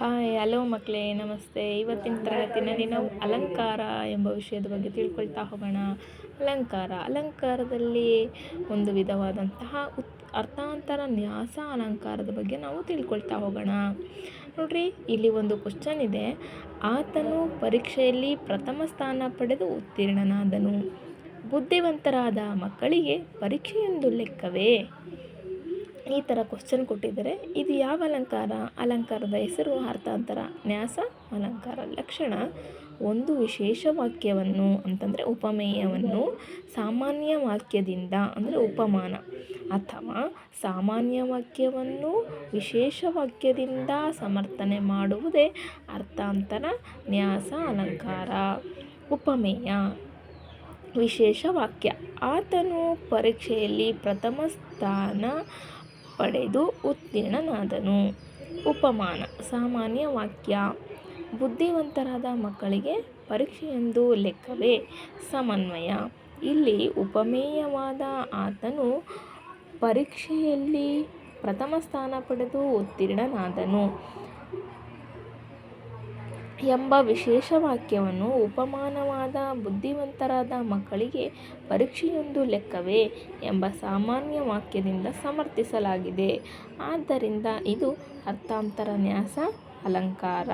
Hi hello ಮಕ್ಕಳೇ, ನಮಸ್ತೆ. ಇವತ್ತಿನ ತರಗತಿಯಲ್ಲಿ ನಾವು ಅಲಂಕಾರ ಎಂಬ ವಿಷಯದ ಬಗ್ಗೆ ತಿಳ್ಕೊಳ್ತಾ ಹೋಗೋಣ. ಅಲಂಕಾರದಲ್ಲಿ ಒಂದು ವಿಧವಾದಂತಹ ಅರ್ಥಾಂತರ ನ್ಯಾಸ ಅಲಂಕಾರದ ಬಗ್ಗೆ ನಾವು ತಿಳ್ಕೊಳ್ತಾ ಹೋಗೋಣ. ನೋಡ್ರಿ, ಇಲ್ಲಿ ಒಂದು ಕ್ವಶನ್ ಇದೆ. ಆತನು ಪರೀಕ್ಷೆಯಲ್ಲಿ ಪ್ರಥಮ ಸ್ಥಾನ ಪಡೆದು ಉತ್ತೀರ್ಣನಾದನು. ಬುದ್ಧಿವಂತರಾದ ಮಕ್ಕಳಿಗೆ ಪರೀಕ್ಷೆಯೊಂದು ಲೆಕ್ಕವೇ? ಈ ಥರ ಕ್ವಶನ್ ಕೊಟ್ಟಿದ್ದಾರೆ. ಇದು ಯಾವ ಅಲಂಕಾರ? ಅಲಂಕಾರದ ಹೆಸರು ಅರ್ಥಾಂತರ ನ್ಯಾಸ ಅಲಂಕಾರ. ಲಕ್ಷಣ: ಒಂದು ವಿಶೇಷ ವಾಕ್ಯವನ್ನು ಅಂತಂದರೆ ಉಪಮೇಯವನ್ನು ಸಾಮಾನ್ಯ ವಾಕ್ಯದಿಂದ ಅಂದರೆ ಉಪಮಾನ, ಅಥವಾ ಸಾಮಾನ್ಯ ವಾಕ್ಯವನ್ನು ವಿಶೇಷ ವಾಕ್ಯದಿಂದ ಸಮರ್ಥನೆ ಮಾಡುವುದೇ ಅರ್ಥಾಂತರ ನ್ಯಾಸ ಅಲಂಕಾರ. ಉಪಮೇಯ: ವಿಶೇಷ ವಾಕ್ಯ: ಆತನು ಪರೀಕ್ಷೆಯಲ್ಲಿ ಪ್ರಥಮ ಸ್ಥಾನ ಪಡೆದು ಉತ್ತೀರ್ಣನಾದನು. ಉಪಮಾನ: ಸಾಮಾನ್ಯ ವಾಕ್ಯ: ಬುದ್ಧಿವಂತರಾದ ಮಕ್ಕಳಿಗೆ ಪರೀಕ್ಷೆಯೊಂದು ಲೆಕ್ಕವೇ? ಸಮನ್ವಯ: ಇಲ್ಲಿ ಉಪಮೇಯವಾದ ಆತನು ಪರೀಕ್ಷೆಯಲ್ಲಿ ಪ್ರಥಮ ಸ್ಥಾನ ಪಡೆದು ಉತ್ತೀರ್ಣನಾದನು ಎಂಬ ವಿಶೇಷ ವಾಕ್ಯವನ್ನು ಉಪಮಾನವಾದ ಬುದ್ಧಿವಂತರಾದ ಮಕ್ಕಳಿಗೆ ಪರೀಕ್ಷೆಯೊಂದು ಲೆಕ್ಕವೇ ಎಂಬ ಸಾಮಾನ್ಯ ವಾಕ್ಯದಿಂದ ಸಮರ್ಥಿಸಲಾಗಿದೆ. ಆದ್ದರಿಂದ ಇದು ಅರ್ಥಾಂತರ ನ್ಯಾಸ ಅಲಂಕಾರ.